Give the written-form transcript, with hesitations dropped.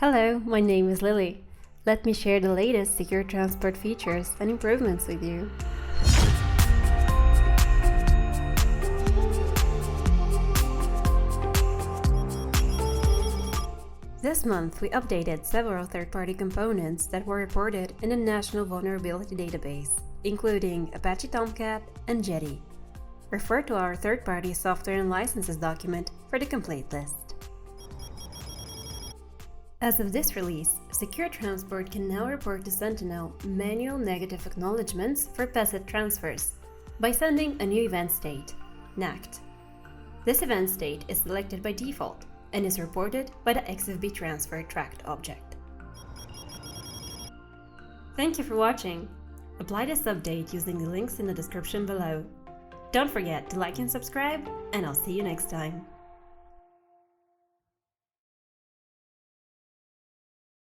Hello, my name is Lily. Let me share the latest SecureTransport features and improvements with you. This month, we updated several third-party components that were reported in the National Vulnerability Database, including Apache Tomcat and Jetty. Refer to our third-party software and licenses document for the complete list. As of this release, SecureTransport can now report to Sentinel manual negative acknowledgements for passive transfers by sending a new event state, NACKED. This event state is selected by default and is reported by the XFB transfer tracked object. Thank you for watching. Apply this update using the links in the description below. Don't forget to like and subscribe, and I'll see you next time.